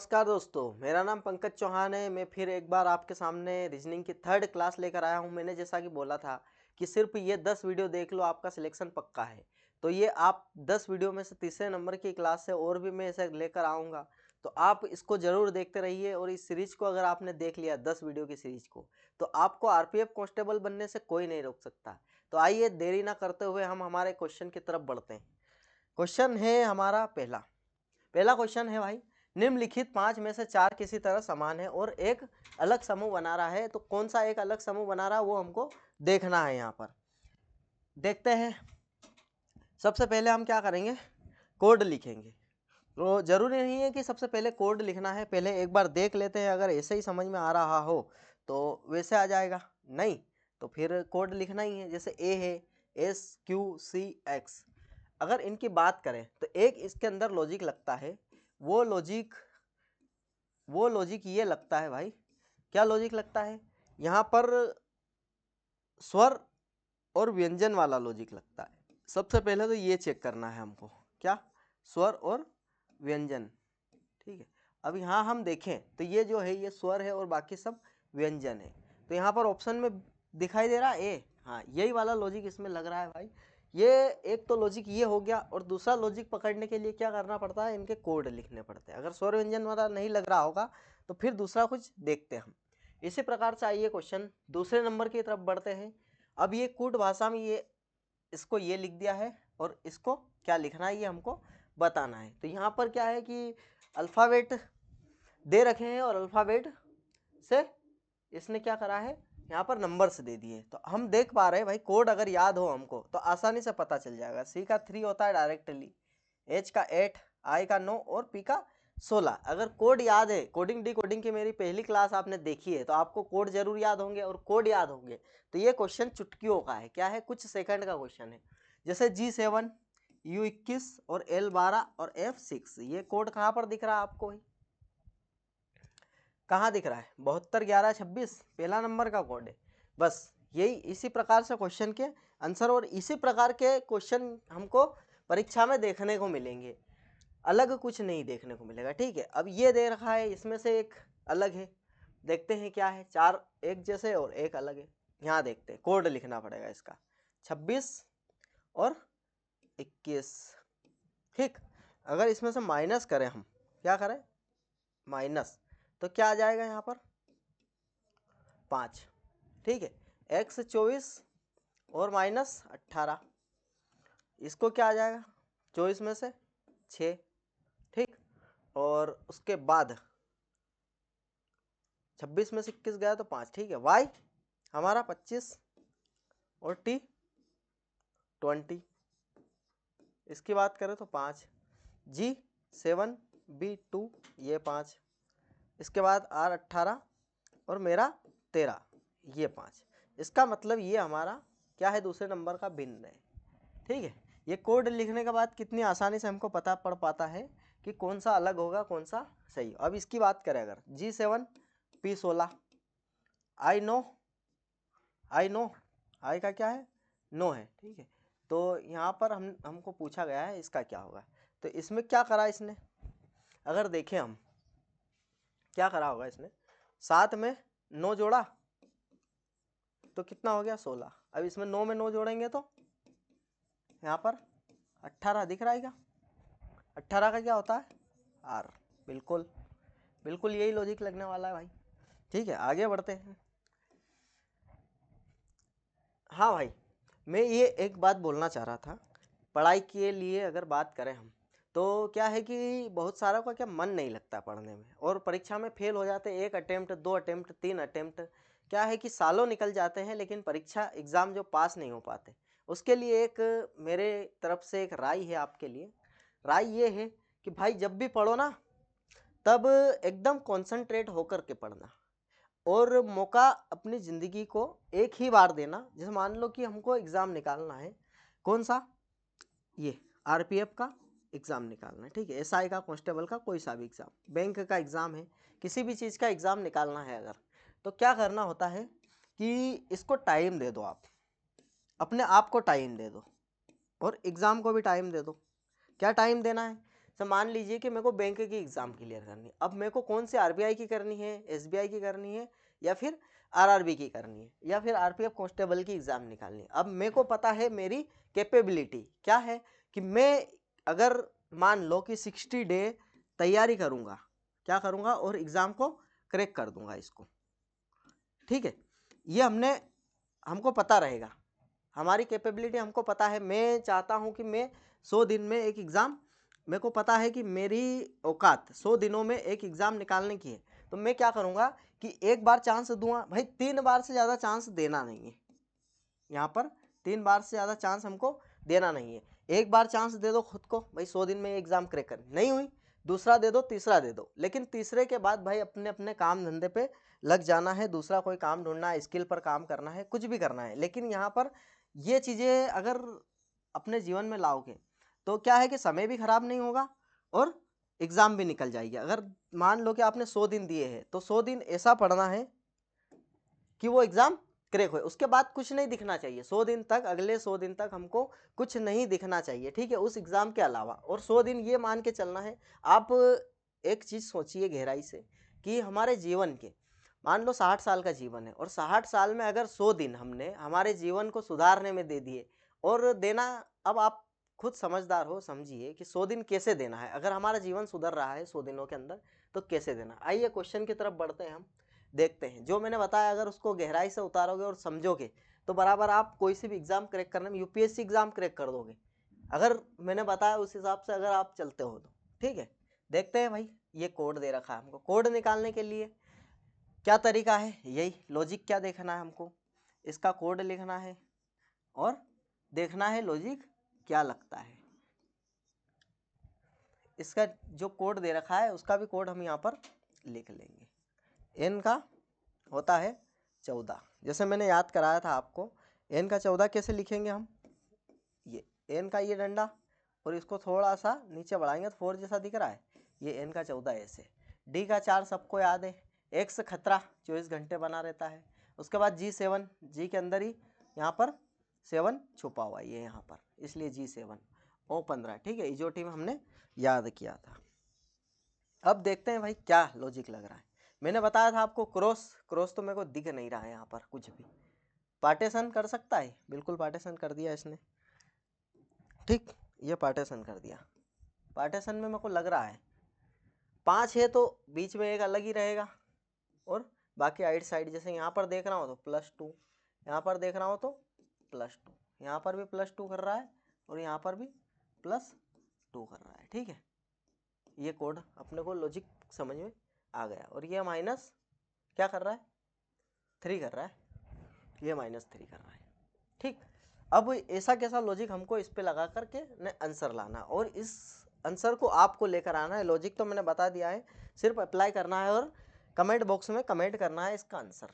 नमस्कार दोस्तों, मेरा नाम पंकज चौहान है। मैं फिर एक बार आपके सामने रीजनिंग की थर्ड क्लास लेकर आया हूं। मैंने जैसा कि बोला था कि सिर्फ ये 10 वीडियो देख लो, आपका सिलेक्शन पक्का है। तो ये आप 10 वीडियो में से तीसरे नंबर की क्लास है और भी मैं ऐसे लेकर आऊँगा, तो आप इसको ज़रूर देखते रहिए। और इस सीरीज को अगर आपने देख लिया 10 वीडियो की सीरीज को, तो आपको आरपीएफ कांस्टेबल बनने से कोई नहीं रोक सकता। तो आइए देरी ना करते हुए हम हमारे क्वेश्चन की तरफ बढ़ते हैं। क्वेश्चन है हमारा पहला क्वेश्चन है भाई, निम्नलिखित 5 में से 4 किसी तरह समान है और एक अलग समूह बना रहा है। तो कौन सा एक अलग समूह बना रहा है वो हमको देखना है। यहाँ पर देखते हैं। सबसे पहले हम क्या करेंगे, कोड लिखेंगे। तो जरूरी नहीं है कि सबसे पहले कोड लिखना है, पहले एक बार देख लेते हैं। अगर ऐसे ही समझ में आ रहा हो तो वैसे आ जाएगा, नहीं तो फिर कोड लिखना ही है। जैसे ए है SQCX। अगर इनकी बात करें तो एक इसके अंदर लॉजिक लगता है, वो लॉजिक ये लगता है भाई। क्या लॉजिक लगता है? यहाँ पर स्वर और व्यंजन वाला लॉजिक लगता है। सबसे पहले तो ये चेक करना है हमको, क्या स्वर और व्यंजन। ठीक है, अब यहाँ हम देखें तो ये जो है ये स्वर है और बाकी सब व्यंजन है। तो यहाँ पर ऑप्शन में दिखाई दे रहा है ए, हाँ यही वाला लॉजिक इसमें लग रहा है भाई। ये एक तो लॉजिक ये हो गया, और दूसरा लॉजिक पकड़ने के लिए क्या करना पड़ता है, इनके कोड लिखने पड़ते हैं। अगर स्वर व्यंजन वाला नहीं लग रहा होगा तो फिर दूसरा कुछ देखते हैं हम। इसी प्रकार से आइए क्वेश्चन दूसरे नंबर की तरफ बढ़ते हैं। अब ये कूट भाषा में ये इसको ये लिख दिया है और इसको क्या लिखना है ये हमको बताना है। तो यहाँ पर क्या है कि अल्फ़ाबेट दे रखे हैं और अल्फ़ाबेट से इसने क्या करा है, यहाँ पर नंबर्स दे दिए। तो हम देख पा रहे हैं भाई, कोड अगर याद हो हमको तो आसानी से पता चल जाएगा। C का 3 होता है डायरेक्टली, H का 8, I का 9 और P का 16। अगर कोड याद है, कोडिंग डी कोडिंग की मेरी पहली क्लास आपने देखी है, तो आपको कोड जरूर याद होंगे। और कोड याद होंगे तो ये क्वेश्चन चुटकियों का है, क्या है, कुछ सेकंड का क्वेश्चन है। जैसे G7, U21 और L12 और F6, ये कोड कहाँ पर दिख रहा है आपको भाई? कहाँ दिख रहा है? 72 11 26 पहला नंबर का कोड है। बस यही इसी प्रकार से क्वेश्चन के आंसर और इसी प्रकार के क्वेश्चन हमको परीक्षा में देखने को मिलेंगे, अलग कुछ नहीं देखने को मिलेगा। ठीक है, अब ये दे रखा है, इसमें से एक अलग है, देखते हैं क्या है। 4 एक जैसे और एक अलग है। यहाँ देखते हैं, कोड लिखना पड़ेगा इसका 26 और 21। ठीक, अगर इसमें से माइनस करें हम, क्या करें माइनस, तो क्या आ जाएगा यहाँ पर 5। ठीक है, x 24 और माइनस 18, इसको क्या आ जाएगा 24 में से 6। ठीक, और उसके बाद 26 में से 21 गया तो 5। ठीक है, y हमारा 25 और t 20, इसकी बात करें तो 5, G7 B2 ये 5, इसके बाद R 18 और मेरा 13 ये 5। इसका मतलब ये हमारा क्या है, दूसरे नंबर का भिन्न है। ठीक है, ये कोड लिखने के बाद कितनी आसानी से हमको पता पड़ पाता है कि कौन सा अलग होगा कौन सा सही। अब इसकी बात करें, अगर G7 P16, आई नो आई का क्या है, नो है। ठीक है, तो यहाँ पर हमको पूछा गया है इसका क्या होगा। तो इसमें क्या करा इसने, अगर देखें हम क्या करा होगा इसने, 7 में 9 जोड़ा तो कितना हो गया 16। अब इसमें 9 में 9 जोड़ेंगे तो यहाँ पर 18 दिख रहा है क्या, 18 का क्या होता है R। बिल्कुल बिल्कुल यही लॉजिक लगने वाला है भाई। ठीक है, आगे बढ़ते हैं। हाँ भाई, मैं ये एक बात बोलना चाह रहा था। पढ़ाई के लिए अगर बात करें हम, तो क्या है कि बहुत सारा का क्या मन नहीं लगता पढ़ने में, और परीक्षा में फेल हो जाते। 1 अटेम्प्ट 2 अटेम्प्ट 3 अटेम्प्ट, क्या है कि सालों निकल जाते हैं, लेकिन परीक्षा एग्ज़ाम जो पास नहीं हो पाते। उसके लिए एक मेरे तरफ से एक राय है आपके लिए। राय ये है कि भाई जब भी पढ़ो ना, तब एकदम कॉन्सेंट्रेट होकर के पढ़ना, और मौका अपनी ज़िंदगी को एक ही बार देना। जैसे मान लो कि हमको एग्ज़ाम निकालना है, कौन सा, ये आरपीएफ का एग्ज़ाम निकालना है। ठीक है, एसआई का, कांस्टेबल का, कोई सा भी एग्ज़ाम, बैंक का एग्ज़ाम है, किसी भी चीज़ का एग्ज़ाम निकालना है अगर, तो क्या करना होता है कि इसको टाइम दे दो, आप अपने आप को टाइम दे दो और एग्ज़ाम को भी टाइम दे दो। क्या टाइम देना है, तो मान लीजिए कि मेरे को बैंक की एग्जाम क्लियर करनी है, अब मेरे को कौन से आरबीआई की करनी है, एसबीआई की करनी है, या फिर आरआरबी की करनी है, या फिर आरपीएफ कांस्टेबल की एग्जाम निकालनी है। अब मेरे को पता है मेरी कैपेबिलिटी क्या है कि मैं अगर मान लो कि 60 डे तैयारी करूंगा, क्या करूंगा, और एग्जाम को क्रैक कर दूंगा इसको, ठीक है। ये हमको पता रहेगा, हमारी कैपेबिलिटी हमको पता है। मैं चाहता हूं कि मैं 100 दिन में एक एग्ज़ाम, मेरे को पता है कि मेरी औकात 100 दिनों में एक एग्ज़ाम निकालने की है, तो मैं क्या करूंगा कि एक बार चांस दूंगा भाई, 3 बार से ज़्यादा चांस देना नहीं है। यहाँ पर 3 बार से ज़्यादा चांस हमको देना नहीं है। एक बार चांस दे दो खुद को, भाई 100 दिन में एग्ज़ाम क्रैक कर, नहीं हुई, दूसरा दे दो, तीसरा दे दो, लेकिन तीसरे के बाद भाई अपने अपने काम धंधे पे लग जाना है, दूसरा कोई काम ढूंढना है, स्किल पर काम करना है, कुछ भी करना है। लेकिन यहाँ पर ये चीज़ें अगर अपने जीवन में लाओगे तो क्या है कि समय भी खराब नहीं होगा और एग्ज़ाम भी निकल जाएगी। अगर मान लो कि आपने 100 दिन दिए हैं तो 100 दिन ऐसा पढ़ना है कि वो एग्ज़ाम क्रैक हुए, उसके बाद कुछ नहीं दिखना चाहिए 100 दिन तक, अगले 100 दिन तक हमको कुछ नहीं दिखना चाहिए, ठीक है, उस एग्ज़ाम के अलावा। और 100 दिन ये मान के चलना है। आप एक चीज़ सोचिए गहराई से कि हमारे जीवन के मान लो 60 साल का जीवन है, और 60 साल में अगर 100 दिन हमने हमारे जीवन को सुधारने में दे दिए और देना, अब आप खुद समझदार हो, समझिए कि 100 दिन कैसे देना है। अगर हमारा जीवन सुधर रहा है 100 दिनों के अंदर तो कैसे देना। आइए क्वेश्चन की तरफ बढ़ते हैं, हम देखते हैं। जो मैंने बताया अगर उसको गहराई से उतारोगे और समझोगे तो बराबर आप कोई सी भी एग्ज़ाम क्रैक करने में, यूपीएससी एग्ज़ाम क्रैक कर दोगे, अगर मैंने बताया उस हिसाब से अगर आप चलते हो तो, ठीक है। देखते हैं भाई, ये कोड दे रखा है हमको, कोड निकालने के लिए क्या तरीका है, यही लॉजिक क्या देखना है हमको, इसका कोड लिखना है और देखना है लॉजिक क्या लगता है। इसका जो कोड दे रखा है उसका भी कोड हम यहाँ पर लिख लेंगे। एन का होता है 14, जैसे मैंने याद कराया था आपको। एन का 14 कैसे लिखेंगे हम, ये एन का ये डंडा और इसको थोड़ा सा नीचे बढ़ाएंगे तो 4 जैसा दिख रहा है, ये एन का 14 ऐसे। डी का 4 सबको याद है, एक्स खतरा 24 घंटे बना रहता है। उसके बाद G7, जी के अंदर ही यहाँ पर 7 छुपा हुआ है, ये यहाँ पर, इसलिए G7। O15, ठीक है, इजोटी में हमने याद किया था। अब देखते हैं भाई क्या लॉजिक लग रहा है। मैंने बताया था आपको क्रॉस, क्रॉस तो मेरे को दिख नहीं रहा है यहाँ पर कुछ भी। पार्टीशन कर सकता है, बिल्कुल पार्टीशन कर दिया इसने, ठीक, ये पार्टीशन कर दिया। पार्टीशन में मेरे को लग रहा है 5 है तो बीच में एक अलग ही रहेगा, और बाकी आइट साइड, जैसे यहाँ पर देख रहा हो तो +2, यहाँ पर देख रहा हो तो +2, यहाँ पर भी +2 कर रहा है और यहाँ पर भी +2 कर रहा है, ठीक है। ये कोड अपने को लॉजिक समझ में आ गया। और ये माइनस क्या कर रहा है, 3 कर रहा है, ये -3 कर रहा है, ठीक। अब ऐसा कैसा लॉजिक हमको इस पे लगा करके आंसर लाना, और इस आंसर को आपको लेकर आना है। लॉजिक तो मैंने बता दिया है, सिर्फ अप्लाई करना है और कमेंट बॉक्स में कमेंट करना है इसका आंसर।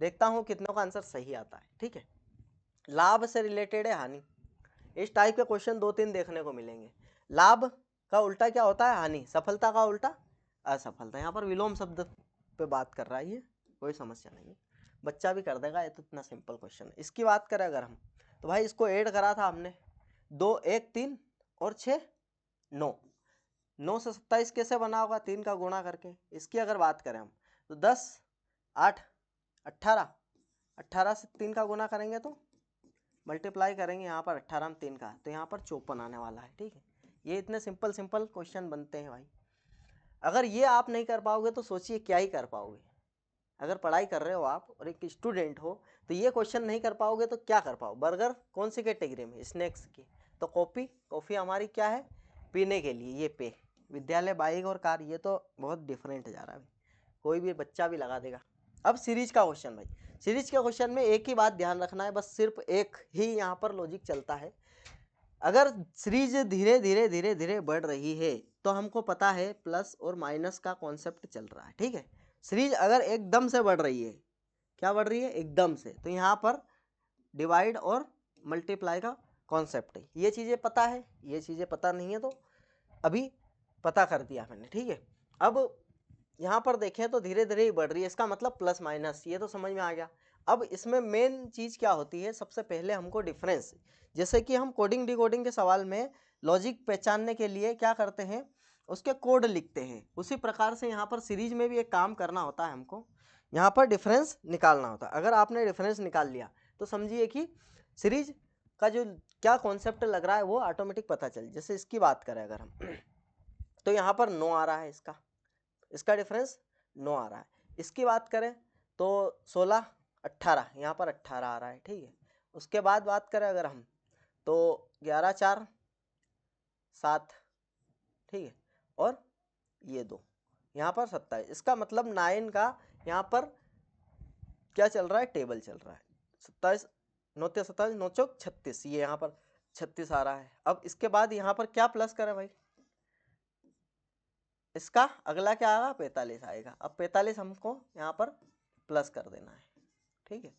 देखता हूँ कितनों का आंसर सही आता है, ठीक है। लाभ से रिलेटेड है हानि, इस टाइप के क्वेश्चन 2-3 देखने को मिलेंगे। लाभ का उल्टा क्या होता है, हानि। सफलता का उल्टा असफलता। यहाँ पर विलोम शब्द पे बात कर रहा है, ये कोई समस्या नहीं है, बच्चा भी कर देगा, ये तो इतना सिंपल क्वेश्चन है। इसकी बात करें अगर हम, तो भाई इसको ऐड करा था हमने, 2 1 3 और 6 9, 9 से 27 कैसे बना होगा, 3 का गुणा करके। इसकी अगर बात करें हम तो 10 8 18, 18 से 3 का गुणा करेंगे तो मल्टीप्लाई करेंगे यहाँ पर 18 में 3 का, तो यहाँ पर 54 आने वाला है, ठीक है। ये इतने सिंपल सिंपल क्वेश्चन बनते हैं भाई। अगर ये आप नहीं कर पाओगे तो सोचिए क्या ही कर पाओगे। अगर पढ़ाई कर रहे हो आप और एक स्टूडेंट हो तो ये क्वेश्चन नहीं कर पाओगे तो क्या कर पाओ। बर्गर कौन सी कैटेगरी में, स्नैक्स की, तो कॉफ़ी, कॉफ़ी हमारी क्या है, पीने के लिए, ये पे। विद्यालय, बाइक और कार, ये तो बहुत डिफरेंट जा रहा है, कोई भी बच्चा भी लगा देगा। अब सीरीज का क्वेश्चन भाई, सीरीज के क्वेश्चन में एक ही बात ध्यान रखना है, बस सिर्फ एक ही यहाँ पर लॉजिक चलता है। अगर सीरीज धीरे धीरे धीरे धीरे बढ़ रही है तो हमको पता है प्लस और माइनस का कॉन्सेप्ट चल रहा है, ठीक है। सीरीज अगर एकदम से बढ़ रही है, क्या बढ़ रही है, एकदम से, तो यहाँ पर डिवाइड और मल्टीप्लाई का कॉन्सेप्ट है। ये चीज़ें पता है, ये चीज़ें पता नहीं है तो अभी पता कर दिया मैंने, ठीक है। अब यहाँ पर देखें तो धीरे धीरे ही बढ़ रही है, इसका मतलब प्लस माइनस, ये तो समझ में आ गया। अब इसमें मेन चीज़ क्या होती है, सबसे पहले हमको डिफरेंस, जैसे कि हम कोडिंग डिकोडिंग के सवाल में लॉजिक पहचानने के लिए क्या करते हैं, उसके कोड लिखते हैं। उसी प्रकार से यहाँ पर सीरीज में भी एक काम करना होता है हमको, यहाँ पर डिफरेंस निकालना होता है। अगर आपने डिफरेंस निकाल लिया तो समझिए कि सीरीज का जो क्या कॉन्सेप्ट लग रहा है वो ऑटोमेटिक पता चल। जैसे इसकी बात करें अगर हम तो यहाँ पर 9 आ रहा है, इसका डिफरेंस 9 आ रहा है। इसकी बात करें तो 16 18, यहाँ पर 18 आ रहा है, ठीक है। उसके बाद बात करें अगर हम तो 11 4 7, ठीक है, और ये 2, यहाँ पर 27। इसका मतलब 9 का यहाँ पर क्या चल रहा है, टेबल चल रहा है। 27 9 27 9 चौक 36, ये यहाँ पर 36 आ रहा है। अब इसके बाद यहाँ पर क्या प्लस करें भाई, इसका अगला क्या आएगा, 45 आएगा। अब 45 हमको यहाँ पर प्लस कर देना है, ठीक है।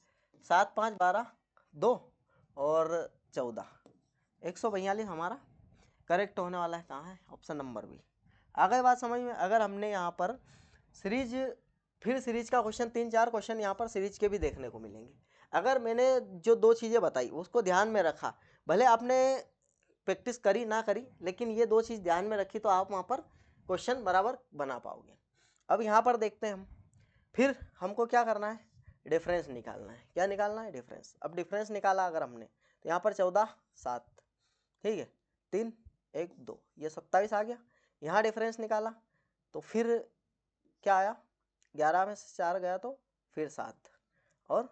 7 5 12 2 और 14, 142 हमारा करेक्ट होने वाला है। कहाँ है, ऑप्शन नंबर बी। आ गई बात समझ में। अगर हमने यहाँ पर सीरीज, फिर सीरीज का क्वेश्चन 3-4 क्वेश्चन यहाँ पर सीरीज के भी देखने को मिलेंगे। अगर मैंने जो 2 चीज़ें बताई उसको ध्यान में रखा, भले आपने प्रैक्टिस करी ना करी, लेकिन ये 2 चीज़ ध्यान में रखी तो आप वहाँ पर क्वेश्चन बराबर बना पाओगे। अब यहाँ पर देखते हैं हम, फिर हमको क्या करना है, डिफरेंस निकालना है। क्या निकालना है, डिफरेंस। अब डिफरेंस निकाला अगर हमने तो यहाँ पर 14 7, ठीक है, 3 1 2, ये 27 आ गया। यहाँ डिफरेंस निकाला तो फिर क्या आया, 11 में से 4 गया तो फिर 7, और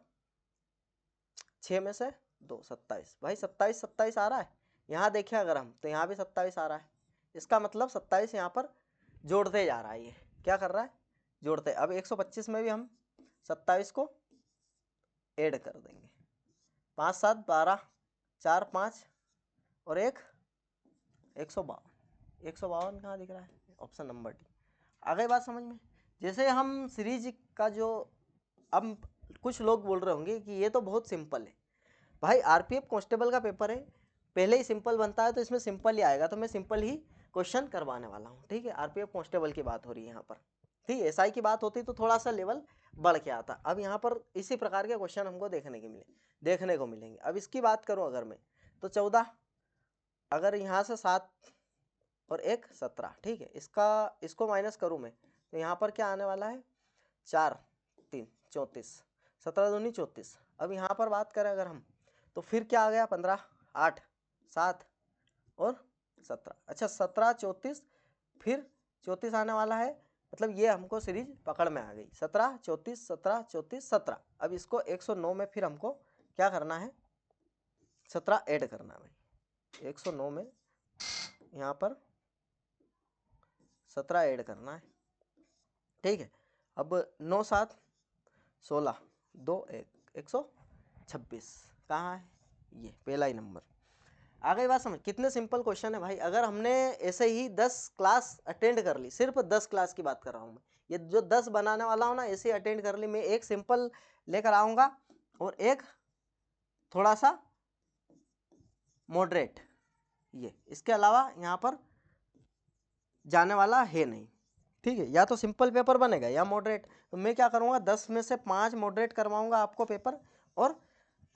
6 में से 2 27। भाई 27 27 आ रहा है। यहाँ देखें अगर हम तो यहाँ भी 27 आ रहा है। इसका मतलब 27 यहाँ पर जोड़ते जा रहा है। ये क्या कर रहा है, जोड़ते। अब 125 में भी हम 27 को ऐड कर देंगे। 5 7 12 4 5 और 1 152। 152 कहाँ दिख रहा है, ऑप्शन नंबर डी। आ गई बात समझ में। जैसे हम सीरीज का जो, अब कुछ लोग बोल रहे होंगे कि ये तो बहुत सिंपल है। भाई आरपीएफ कांस्टेबल का पेपर है, पहले ही सिंपल बनता है तो इसमें सिंपल ही आएगा, तो मैं सिंपल ही क्वेश्चन करवाने वाला हूँ, ठीक है। आरपीएफ कांस्टेबल की बात हो रही है यहाँ पर, ठीक है। एसआई की बात होती तो थोड़ा सा लेवल बढ़ के आता। अब यहाँ पर इसी प्रकार के क्वेश्चन हमको देखने को मिलेंगे। अब इसकी बात करूँ अगर मैं तो 14, अगर यहाँ से 7 और 1 17, ठीक है। इसको माइनस करूँ मैं तो यहाँ पर क्या आने वाला है, 4 3 34, 17 दूनी 34। अब यहाँ पर बात करें अगर हम तो फिर क्या आ गया, 15 8 7 और 17। अच्छा 17 34, फिर 34 आने वाला है, मतलब ये हमको सीरीज पकड़ में आ गई। 17 34 17 34 17। अब इसको 109 में फिर हमको क्या करना है, 17 ऐड करना है भाई। 109 में यहाँ पर 17 ऐड करना है, ठीक है। अब 9 7 16 2 1 126 कहाँ है, ये पहला ही नंबर। आ गई बात समझ। कितने सिंपल क्वेश्चन है भाई। अगर हमने ऐसे ही 10 क्लास अटेंड कर ली, सिर्फ 10 क्लास की बात कर रहा हूँ मैं, ये जो 10 बनाने वाला हूँ ना, ऐसे अटेंड कर ली, मैं एक सिंपल लेकर आऊँगा और एक थोड़ा सा मॉडरेट, ये इसके अलावा यहाँ पर जाने वाला है नहीं, ठीक है। या तो सिंपल पेपर बनेगा या मॉडरेट। तो मैं क्या करूँगा, 10 में से 5 मॉडरेट करवाऊँगा आपको पेपर और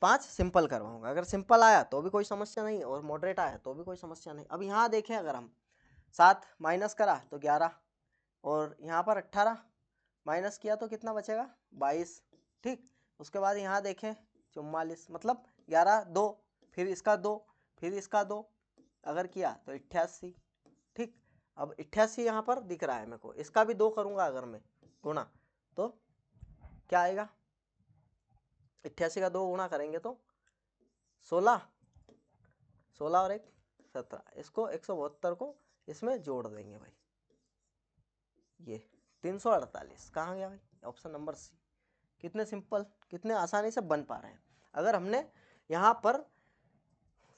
5 सिंपल करवाऊँगा। अगर सिंपल आया तो भी कोई समस्या नहीं और मॉडरेट आया तो भी कोई समस्या नहीं। अब यहाँ देखें अगर हम 7 माइनस करा तो 11 और यहाँ पर 18 माइनस किया तो कितना बचेगा, 22, ठीक। उसके बाद यहाँ देखें 44, मतलब 11 2, फिर इसका 2, फिर इसका 2, अगर किया तो 88, ठीक। अब 88 यहाँ पर दिख रहा है मेरे को, इसका भी 2 करूँगा अगर मैं गुणा तो क्या आएगा, 88 का 2 गुणा करेंगे तो 16 16 और 1 17। इसको 172 को इसमें जोड़ देंगे भाई, ये 348 कहाँ गया भाई, ऑप्शन नंबर सी। कितने सिंपल, कितने आसानी से बन पा रहे हैं। अगर हमने यहाँ पर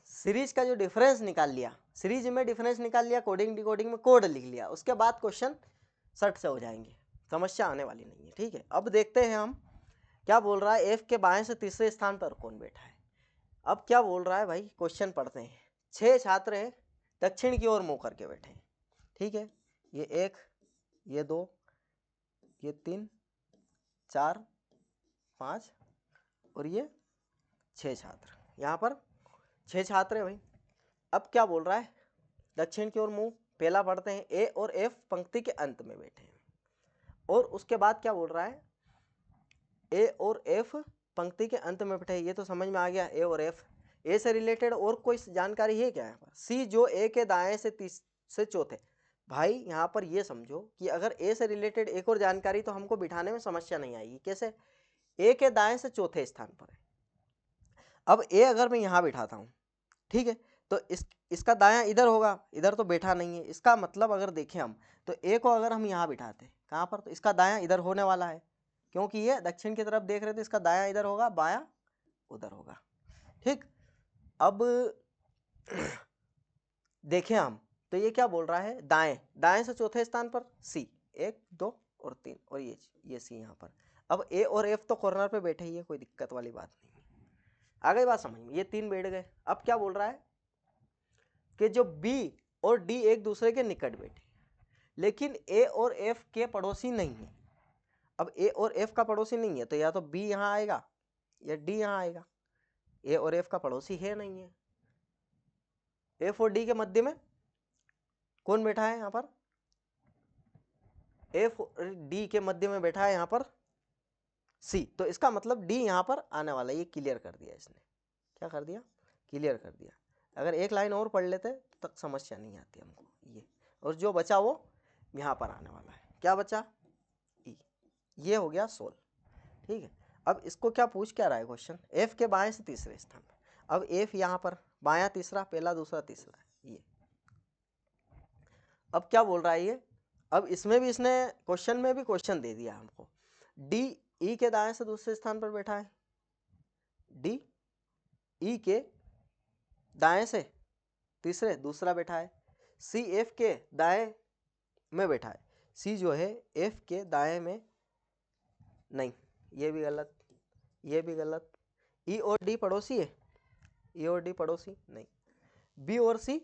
सीरीज का जो डिफरेंस निकाल लिया, सीरीज में डिफरेंस निकाल लिया, कोडिंग डिकोडिंग में कोड लिख लिया, उसके बाद क्वेश्चन सट से हो जाएंगे, समस्या आने वाली नहीं है, ठीक है। अब देखते हैं हम क्या बोल रहा है, एफ के बाएं से तीसरे स्थान पर कौन बैठा है। अब क्या बोल रहा है भाई, क्वेश्चन पढ़ते हैं। 6 छात्र हैं, दक्षिण की ओर मुंह करके बैठे हैं, ठीक है। ये 1, ये 2, ये 3 4 5 और ये 6 छात्र, यहाँ पर 6 छात्र है भाई। अब क्या बोल रहा है, दक्षिण की ओर मुंह, पहला पढ़ते हैं, ए और एफ पंक्ति के अंत में बैठे हैं। और उसके बाद क्या बोल रहा है, ए और एफ पंक्ति के अंत में बैठे हैं। ये तो समझ में आ गया, ए और एफ। ए से रिलेटेड और कोई जानकारी है क्या? सी जो ए के दाएं से चौथे। भाई यहाँ पर ये समझो कि अगर ए से रिलेटेड एक और जानकारी तो हमको बिठाने में समस्या नहीं आएगी। कैसे? ए के दाएं से चौथे स्थान पर है। अब ए अगर मैं यहाँ बिठाता हूँ, ठीक है, तो इसका दायां इधर होगा, इधर तो बैठा नहीं है। इसका मतलब अगर देखें हम तो ए को अगर हम यहाँ बिठाते कहाँ पर, तो इसका दायां इधर होने वाला है, क्योंकि ये दक्षिण की तरफ देख रहे थे। इसका दायां इधर होगा, बायां उधर होगा। ठीक, अब देखें हम तो ये क्या बोल रहा है, दाएं से चौथे स्थान पर सी, 1 2 और 3, और ये सी यहाँ पर। अब ए और एफ तो कॉर्नर पे बैठे ही है, कोई दिक्कत वाली बात नहीं है। आ गई बात समझ में? ये 3 बैठ गए। अब क्या बोल रहा है कि जो बी और डी एक दूसरे के निकट बैठे, लेकिन ए और एफ के पड़ोसी नहीं है। अब ए और एफ का पड़ोसी नहीं है तो या तो बी यहाँ आएगा या डी यहाँ आएगा। ए और एफ का पड़ोसी है नहीं है। एफ और डी के मध्य में कौन बैठा है यहाँ पर? एफ और डी के मध्य में बैठा है यहाँ पर सी, तो इसका मतलब डी यहाँ पर आने वाला है। ये क्लियर कर दिया इसने। क्या कर दिया? क्लियर कर दिया। अगर एक लाइन और पढ़ लेते तक समस्या नहीं आती हमको। ये और जो बचा वो यहाँ पर आने वाला है। क्या बचा? ई। ये हो गया सोल्व। ठीक है, अब इसको क्या पूछ क्या रहा है क्वेश्चन? एफ के बाएं से तीसरे स्थान पर। अब एफ यहाँ पर बायां तीसरा, पहला दूसरा तीसरा, ये। अब क्या बोल रहा है ये? अब इसमें भी इसने क्वेश्चन में भी क्वेश्चन दे दिया हमको। डी ई के दाएं से दूसरे स्थान पर बैठा है, डी ई के दाएं से तीसरे दूसरा बैठा है, सी एफ के दाएं में बैठा है। सी जो है एफ के दाएं में नहीं, ये भी गलत, ये भी गलत। ई और डी पड़ोसी है, ई और डी पड़ोसी नहीं। बी और सी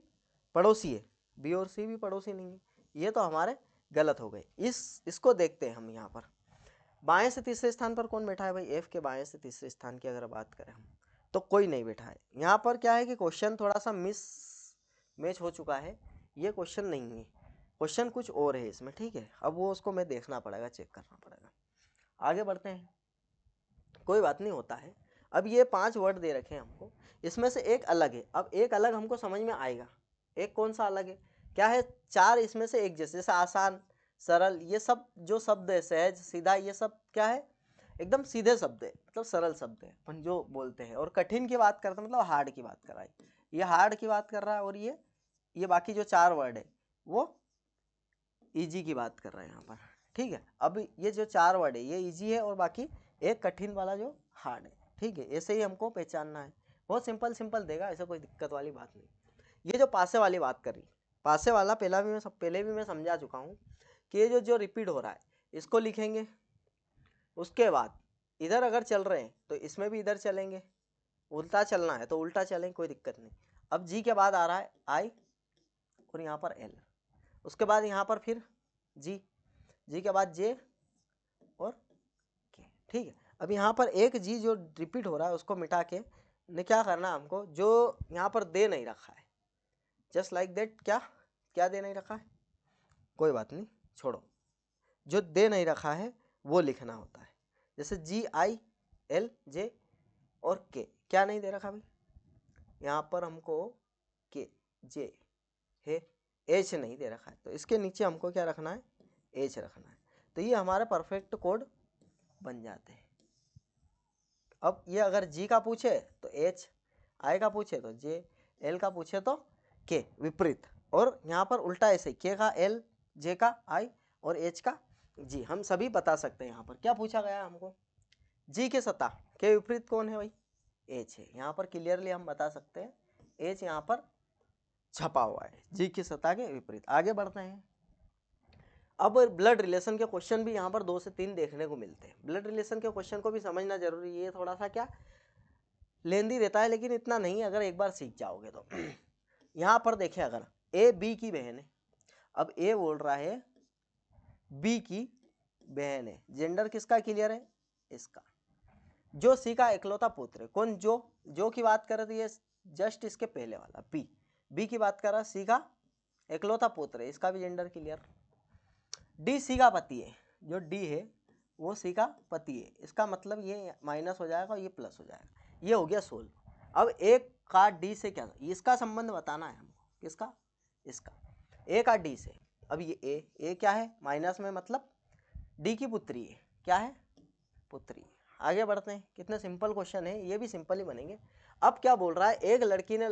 पड़ोसी है, बी और सी भी पड़ोसी नहीं है। ये तो हमारे गलत हो गए। इसको देखते हैं हम। यहाँ पर बाएं से तीसरे स्थान पर कौन बैठा है भाई? एफ के बाएं से तीसरे स्थान की अगर बात करें हम तो कोई नहीं बैठा है। यहाँ पर क्या है कि क्वेश्चन थोड़ा सा मैच हो चुका है। ये क्वेश्चन नहीं है, क्वेश्चन कुछ और है इसमें। ठीक है, अब वो उसको मैं देखना पड़ेगा, चेक करना पड़ेगा। आगे बढ़ते हैं, कोई बात नहीं, होता है। अब ये 5 वर्ड दे रखे हैं हमको, इसमें से एक अलग है। अब एक अलग हमको समझ में आएगा। एक कौन सा अलग है? क्या है? 4 इसमें से एक जैसे आसान, सरल, ये सब जो शब्द है, सहज, सीधा, ये सब क्या है? एकदम सीधे शब्द है, मतलब सरल शब्द है अपन जो बोलते हैं। और कठिन की बात करते हैं, मतलब हार्ड की बात कर रहा है। ये हार्ड की बात कर रहा है, और ये बाकी जो 4 वर्ड है वो इजी की बात कर रहे हैं यहाँ पर। ठीक है, अब ये जो 4 वर्ड है ये इजी है, और बाकी एक कठिन वाला जो हार्ड है। ठीक है, ऐसे ही हमको पहचानना है। बहुत सिंपल देगा, ऐसा कोई दिक्कत वाली बात नहीं। ये जो पासे वाली बात करी, पासे वाला पहले भी मैं समझा चुका हूँ कि ये जो रिपीट हो रहा है इसको लिखेंगे। उसके बाद इधर अगर चल रहे हैं तो इसमें भी इधर चलेंगे, उल्टा चलना है तो उल्टा चलेंगे, कोई दिक्कत नहीं। अब जी के बाद आ रहा है आई, और यहाँ पर एल, उसके बाद यहाँ पर फिर जी के बाद जे और के। ठीक है, अब यहाँ पर एक जी जो रिपीट हो रहा है उसको मिटा के ने क्या करना है हमको, जो यहाँ पर दे नहीं रखा है, जस्ट लाइक दैट। क्या दे नहीं रखा है? कोई बात नहीं, छोड़ो। जो दे नहीं रखा है वो लिखना होता है। जैसे जी आई एल जे और के, क्या नहीं दे रखा भाई? यहाँ पर हमको के जे है, एच नहीं दे रखा है, तो इसके नीचे हमको क्या रखना है? एच रखना है। तो ये हमारे परफेक्ट कोड बन जाते हैं। अब ये अगर जी का पूछे तो एच, आई का पूछे तो जे, एल का पूछे तो के, विपरीत। और यहाँ पर उल्टा ऐसे, के का एल, जे का आई और एच का जी। हम सभी बता सकते हैं यहाँ पर क्या पूछा गया हमको। जी के सत्ता के विपरीत कौन है भाई? एच है। यहाँ पर क्लियरली हम बता सकते हैं एच यहाँ पर छपा हुआ है, जी की सत्ता के विपरीत। आगे बढ़ते हैं। अब ब्लड रिलेशन के क्वेश्चन भी यहाँ पर 2 से 3 देखने को मिलते हैं। ब्लड रिलेशन के क्वेश्चन को भी समझना जरूरी है। ये थोड़ा सा क्या लेंदी रहता है, लेकिन इतना नहीं अगर एक बार सीख जाओगे तो। यहाँ पर देखें, अगर ए बी की बहन है, अब ए बोल रहा है बी की बहन है, जेंडर किसका क्लियर है? इसका। जो सी का इकलौता पुत्र है, कौन? जो की बात कर रही है जस्ट इसके पहले वाला बी की बात कर रहा है, सी का इकलौता पुत्र है, इसका भी जेंडर क्लियर। डी सी का पति है, जो डी है वो सी का पति है, इसका मतलब ये माइनस हो जाएगा और ये प्लस हो जाएगा, ये हो गया सोल्व। अब एक का डी से क्या, इसका संबंध बताना है हमको, किसका, इसका, ए का डी से। अब ये ए क्या है, माइनस में, मतलब डी की पुत्री है, क्या है, पुत्री। आगे बढ़ते हैं, कितने सिंपल क्वेश्चन है, ये भी सिंपल ही बनेंगे। अब क्या बोल रहा है, एक लड़की ने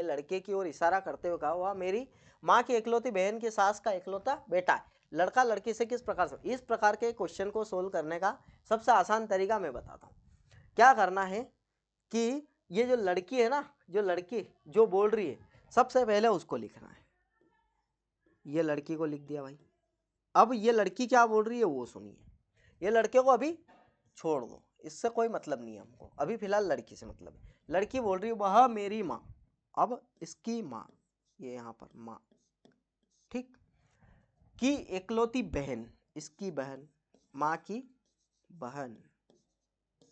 लड़के की ओर इशारा करते हुए कहा, वह मेरी माँ की इकलौती बहन की सास का इकलौता बेटा है। लड़का लड़की से किस प्रकार से, इस प्रकार के क्वेश्चन को सोल्व करने का सबसे आसान तरीका मैं बताता हूँ। क्या करना है कि ये जो लड़की है ना, जो लड़की जो बोल रही है, सबसे पहले उसको लिखना है। ये लड़की को लिख दिया भाई। अब ये लड़की क्या बोल रही है वो सुनिए। ये लड़के को अभी छोड़ दो, इससे कोई मतलब नहीं है हमको, अभी फिलहाल लड़की से मतलब है। लड़की बोल रही है वह मेरी माँ, अब इसकी माँ, ये यहाँ पर माँ, ठीक, की इकलौती बहन, इसकी बहन, माँ की बहन,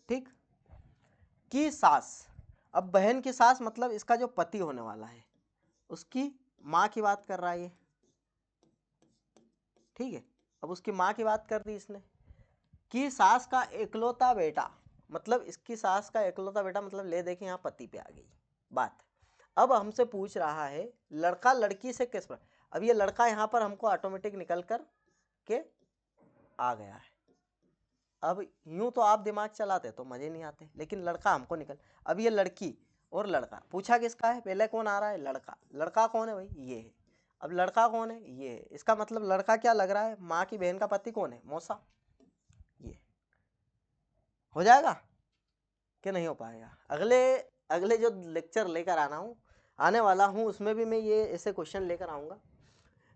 ठीक, की सास। अब बहन की सास मतलब इसका जो पति होने वाला है, उसकी माँ की बात कर रहा है ये, ठीक है। अब उसकी माँ की बात कर दी इसने, कि सास का इकलौता बेटा, मतलब इसकी सास का इकलौता बेटा, मतलब ले देखें यहाँ पति पे आ गई बात। अब हमसे पूछ रहा है लड़का लड़की से किस पर, अब ये लड़का यहाँ पर हमको ऑटोमेटिक निकल कर के आ गया है। अब यूं तो आप दिमाग चलाते तो मजे नहीं आते, लेकिन लड़का हमको निकल, अब ये लड़की और लड़का पूछा किसका है, पहले कौन आ रहा है, लड़का। लड़का कौन है भाई, ये है। अब लड़का कौन है, ये है। इसका मतलब लड़का क्या लग रहा है, माँ की बहन का पति कौन है, मौसा। ये हो जाएगा कि नहीं हो पाएगा। अगले जो लेक्चर लेकर आने वाला हूँ उसमें भी मैं ये ऐसे क्वेश्चन लेकर आऊँगा,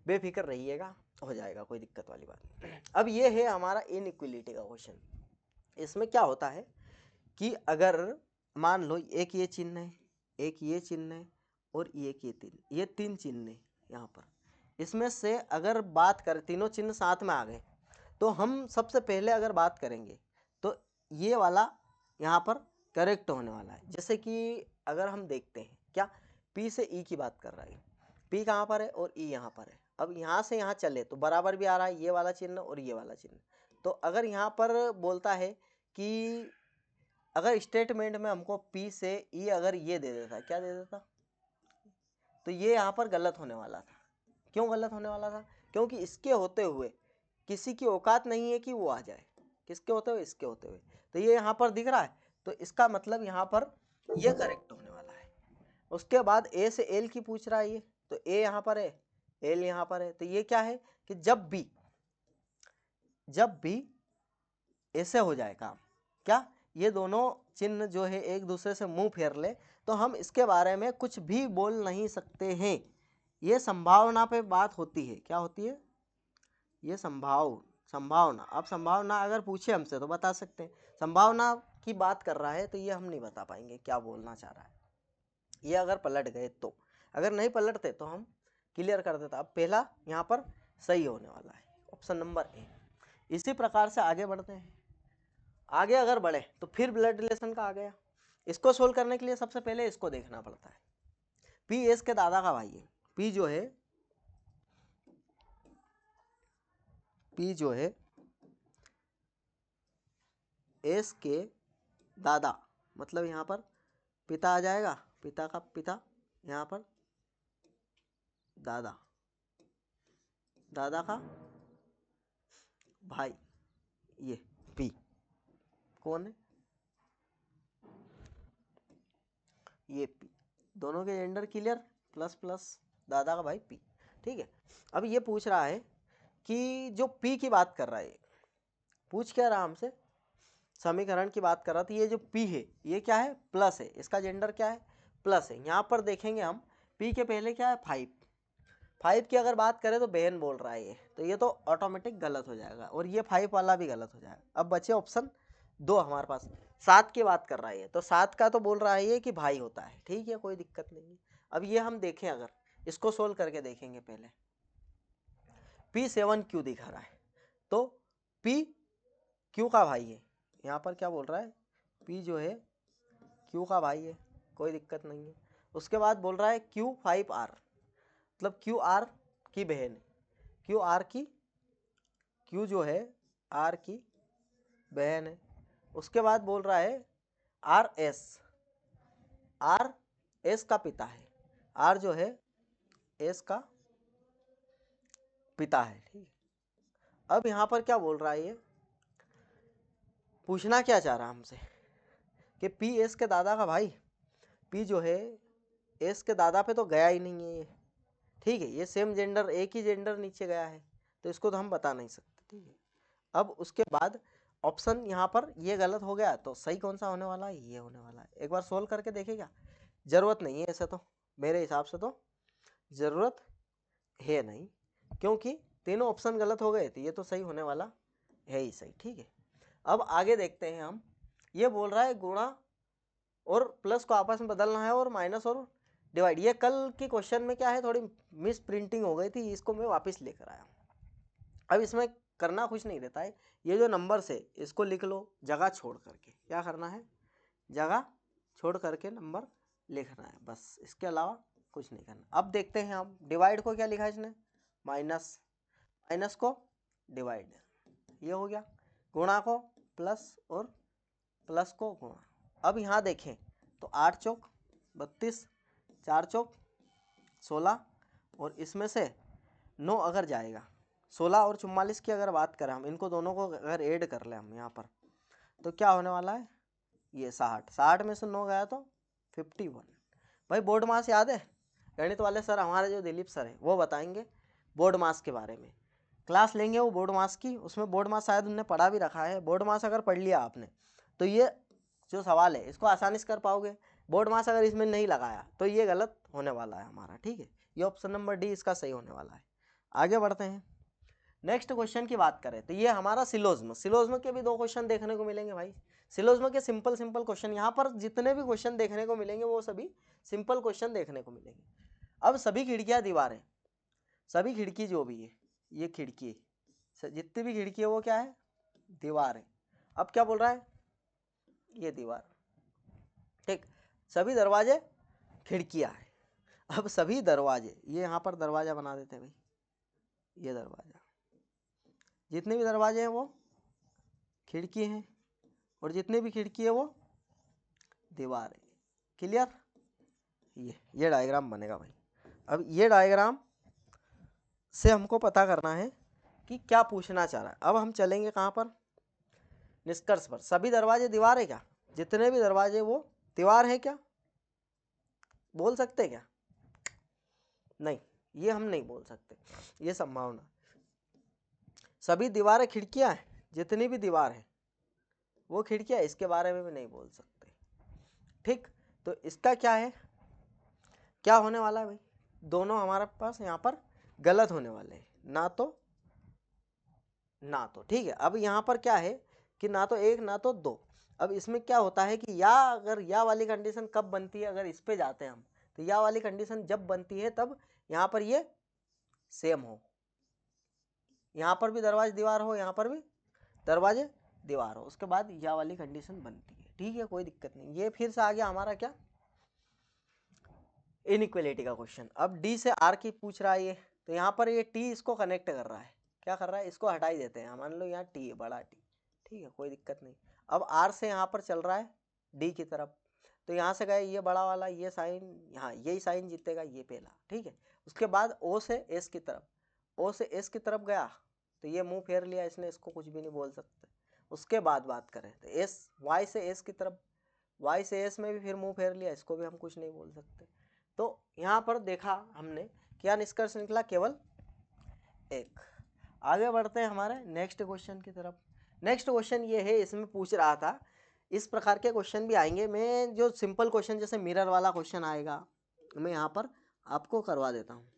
बेफिक्र रहिएगा, हो जाएगा, कोई दिक्कत वाली बात नहीं। अब ये है हमारा इनइक्वलिटी का क्वेश्चन। इसमें क्या होता है कि अगर मान लो एक ये चिन्ह है, एक ये चिन्ह है और एक ये तीन चिन्ह है यहाँ पर, इसमें से अगर बात करें, तीनों चिन्ह साथ में आ गए, तो हम सबसे पहले अगर बात करेंगे तो ये वाला यहाँ पर करेक्ट होने वाला है। जैसे कि अगर हम देखते हैं क्या, P से E की बात कर रहा है, P कहाँ पर है और E यहाँ पर है। अब यहाँ से यहाँ चले तो बराबर भी आ रहा है ये वाला चिन्ह और ये वाला चिन्ह। तो अगर यहाँ पर बोलता है कि अगर स्टेटमेंट में हमको P से E अगर ये दे देता, क्या दे देता, तो ये यहाँ पर गलत होने वाला था। क्यों गलत होने वाला था, क्योंकि इसके होते हुए किसी की औकात नहीं है कि वो आ जाए, किसके होते हुए, इसके होते हुए। तो ये यहाँ पर दिख रहा है, तो इसका मतलब यहाँ पर ये करेक्ट होने वाला है। उसके बाद A से L की पूछ रहा है ये, तो A यहाँ पर है, L यहाँ पर है, तो ये क्या है कि जब भी ऐसे हो जाए काम, क्या ये दोनों चिन्ह जो है एक दूसरे से मुंह फेर ले, तो हम इसके बारे में कुछ भी बोल नहीं सकते हैं। ये संभावना पे बात होती है, क्या होती है, ये संभावना। अब संभावना अगर पूछे हमसे तो बता सकते हैं, संभावना की बात कर रहा है तो ये हम नहीं बता पाएंगे क्या बोलना चाह रहा है। ये अगर पलट गए तो, अगर नहीं पलटते तो हम क्लियर कर देता। अब पहला यहाँ पर सही होने वाला है, ऑप्शन नंबर ए। इसी प्रकार से आगे बढ़ते हैं। आगे अगर बढ़े तो फिर ब्लड रिलेशन का आ गया। इसको सोल्व करने के लिए सबसे पहले इसको देखना पड़ता है। पी एस के दादा का भाई है, पी जो है एस के दादा, मतलब यहाँ पर पिता आ जाएगा, पिता का पिता, यहाँ पर दादा, दादा का भाई, ये पी कौन है, ये पी। दोनों के जेंडर क्लियर, प्लस प्लस दादा का भाई पी, ठीक है। अब ये पूछ रहा है कि जो पी की बात कर रहा है, पूछ क्या रहा हमसे, समीकरण की बात कर रहा था। ये जो पी है ये क्या है, प्लस है, इसका जेंडर क्या है, प्लस है। यहाँ पर देखेंगे हम पी के पहले क्या है, 5 की अगर बात करें तो बहन बोल रहा है ये, तो ये तो ऑटोमेटिक गलत हो जाएगा और ये 5 वाला भी गलत हो जाएगा। अब बचे ऑप्शन 2 हमारे पास। 7 की बात कर रहा है ये, तो 7 का तो बोल रहा है ये कि भाई होता है, ठीक है, कोई दिक्कत नहीं है। अब ये हम देखें, अगर इसको सोल्व करके देखेंगे, पहले P7 क्यू दिखा रहा है, तो P क्यू का भाई है। यहाँ पर क्या बोल रहा है, P जो है क्यू का भाई है, कोई दिक्कत नहीं है। उसके बाद बोल रहा है Q5R, मतलब QR की बहन है, QR की, Q जो है R की बहन है। उसके बाद बोल रहा है RS, RS का पिता है, R जो है S का पिता है, ठीक है। अब यहाँ पर क्या बोल रहा है, ये पूछना क्या चाह रहा है हमसे कि P S के दादा का भाई, P जो है S के दादा पे तो गया ही नहीं है ये, ठीक है। ये सेम जेंडर, एक ही जेंडर नीचे गया है, तो इसको तो हम बता नहीं सकते, ठीक है। अब उसके बाद ऑप्शन यहाँ पर ये गलत हो गया, तो सही कौन सा होने वाला है, ये होने वाला है। एक बार सोल्व करके देखेगा, जरूरत नहीं है ऐसे, तो मेरे हिसाब से तो जरूरत है नहीं, क्योंकि तीनों ऑप्शन गलत हो गए थे, ये तो सही होने वाला है ही सही, ठीक है। अब आगे देखते हैं हम, ये बोल रहा है गुणा और प्लस को आपस में बदलना है और माइनस और डिवाइड। ये कल के क्वेश्चन में क्या है, थोड़ी मिस प्रिंटिंग हो गई थी, इसको मैं वापस लेकर आया हूँ। अब इसमें करना कुछ नहीं रहता है, ये जो नंबर से इसको लिख लो जगह छोड़ करके, क्या करना है, जगह छोड़ करके नंबर लिखना है, बस, इसके अलावा कुछ नहीं करना। अब देखते हैं हम, डिवाइड को क्या लिखा है इसने, माइनस, माइनस को डिवाइड, ये हो गया। गुणा को प्लस और प्लस को गुणा। अब यहाँ देखें तो 8 चौक 32, 4 चौक 16, और इसमें से 9 अगर जाएगा, 16 और 44 की अगर बात करें हम, इनको दोनों को अगर ऐड कर लें हम यहाँ पर, तो क्या होने वाला है, ये 60, 60 में से 9 गया तो 51। भाई बोर्ड मास याद है, गणित वाले सर हमारे जो दिलीप सर हैं वो बताएंगे बोर्ड मास के बारे में, क्लास लेंगे वो बोर्ड मास की, उसमें बोर्ड मास शायद उनने पढ़ा भी रखा है। बोर्ड मास अगर पढ़ लिया आपने तो ये जो सवाल है इसको आसानी से कर पाओगे। बोर्ड मास अगर इसमें नहीं लगाया तो ये गलत होने वाला है हमारा, ठीक है। ये ऑप्शन नंबर डी इसका सही होने वाला है। आगे बढ़ते हैं, नेक्स्ट क्वेश्चन की बात करें तो ये हमारा सिलोज्म, सिलोज्म के भी 2 क्वेश्चन देखने को मिलेंगे भाई। सिलोज्म के सिंपल सिंपल क्वेश्चन, यहाँ पर जितने भी क्वेश्चन देखने को मिलेंगे वो सभी सिंपल क्वेश्चन देखने को मिलेंगे। अब सभी खिड़कियां दीवारें, सभी खिड़की जो भी है, ये खिड़की जितनी भी खिड़की है वो क्या है, दीवार है। अब क्या बोल रहा है, ये दीवार, ठीक। सभी दरवाजे खिड़कियां हैं। अब सभी दरवाजे, ये यहाँ पर दरवाजा बना देते हैं भाई, ये दरवाजा, जितने भी दरवाजे हैं वो खिड़की हैं, और जितने भी खिड़की है वो दीवार है। क्लियर, ये डायग्राम बनेगा भाई। अब ये डायग्राम से हमको पता करना है कि क्या पूछना चाह रहा है। अब हम चलेंगे कहाँ पर, निष्कर्ष पर। सभी दरवाजे दीवार है क्या, जितने भी दरवाजे वो दीवार है क्या, बोल सकते क्या, नहीं, ये हम नहीं बोल सकते, ये संभावना। सभी दीवारें खिड़कियां हैं, जितनी भी दीवार है वो खिड़कियां, इसके बारे में भी नहीं बोल सकते, ठीक। तो इसका क्या है, क्या होने वाला है भाई, दोनों हमारे पास यहाँ पर गलत होने वाले हैं, ना तो, ठीक है। अब यहाँ पर क्या है कि ना तो 1 ना तो 2। अब इसमें क्या होता है कि या, अगर या वाली कंडीशन कब बनती है, अगर इस पे जाते हैं हम, तो या वाली कंडीशन जब बनती है तब यहाँ पर ये सेम हो, यहाँ पर भी दरवाजे दीवार हो, यहाँ पर भी दरवाजे दीवार हो, उसके बाद या वाली कंडीशन बनती है, ठीक है, कोई दिक्कत नहीं। ये फिर से आ गया हमारा क्या, इनइक्वलिटी का क्वेश्चन। अब डी से आर की पूछ रहा है ये, तो यहाँ पर ये टी इसको कनेक्ट कर रहा है, क्या कर रहा है, इसको हटा ही देते हैं, मान लो यहाँ टी है, बड़ा टी, ठीक है, कोई दिक्कत नहीं। अब आर से यहाँ पर चल रहा है डी की तरफ, तो यहाँ से गए ये बड़ा वाला, ये साइन, यहाँ यही साइन जीतेगा, ये पहला, ठीक है। उसके बाद ओ से एस की तरफ, ओ से एस की तरफ गया तो ये मुंह फेर लिया इसने, इसको कुछ भी नहीं बोल सकते। उसके बाद बात करें तो एस, वाई से एस की तरफ, वाई से एस में भी फिर मुंह फेर लिया, इसको भी हम कुछ नहीं बोल सकते। तो यहाँ पर देखा हमने क्या निष्कर्ष निकला, केवल एक। आगे बढ़ते हैं हमारे नेक्स्ट क्वेश्चन की तरफ। नेक्स्ट क्वेश्चन ये है, इसमें पूछ रहा था, इस प्रकार के क्वेश्चन भी आएंगे। मैं जो सिंपल क्वेश्चन जैसे मिरर वाला क्वेश्चन आएगा, मैं यहाँ पर आपको करवा देता हूँ,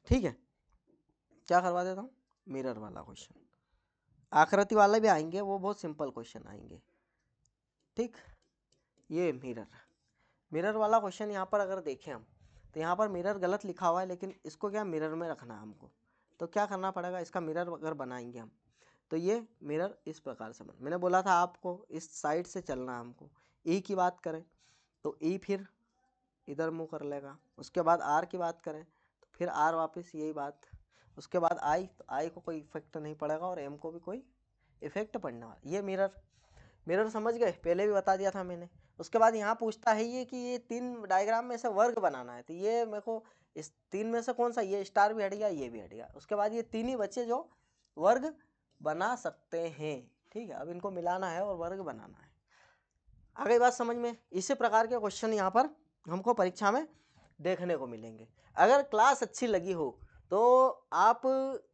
ठीक है, क्या करवा देता हूँ, मिरर वाला क्वेश्चन। आकृति वाले भी आएंगे, वो बहुत सिंपल क्वेश्चन आएंगे, ठीक। ये मिरर वाला क्वेश्चन यहाँ पर अगर देखें हम, तो यहाँ पर मिरर गलत लिखा हुआ है, लेकिन इसको क्या मिरर में रखना है हमको, तो क्या करना पड़ेगा, इसका मिरर अगर बनाएंगे हम, तो ये मिरर इस प्रकार से मैंने बोला था आपको इस साइड से चलना है हमको। ई की बात करें तो ई फिर इधर मुँह कर लेगा। उसके बाद आर की बात करें तो फिर आर वापस यही बात। उसके बाद आई, तो आई को कोई इफेक्ट नहीं पड़ेगा और एम को भी कोई इफेक्ट पड़ने वाला। ये मिरर समझ गए, पहले भी बता दिया था मैंने। उसके बाद यहाँ पूछता है ये कि ये 3 डायग्राम में से वर्ग बनाना है, तो ये मेरे को इस 3 में से कौन सा, ये स्टार भी हट गया, ये भी हट गया। उसके बाद ये 3 ही बच्चे जो वर्ग बना सकते हैं। ठीक है, अब इनको मिलाना है और वर्ग बनाना है। आ गई बात समझ में। इसी प्रकार के क्वेश्चन यहाँ पर हमको परीक्षा में देखने को मिलेंगे। अगर क्लास अच्छी लगी हो तो आप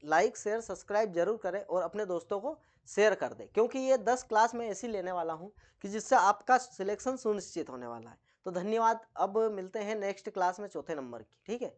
लाइक शेयर सब्सक्राइब जरूर करें और अपने दोस्तों को शेयर कर दें, क्योंकि ये 10 क्लास में ऐसी लेने वाला हूँ कि जिससे आपका सिलेक्शन सुनिश्चित होने वाला है। तो धन्यवाद। अब मिलते हैं नेक्स्ट क्लास में चौथे नंबर की। ठीक है।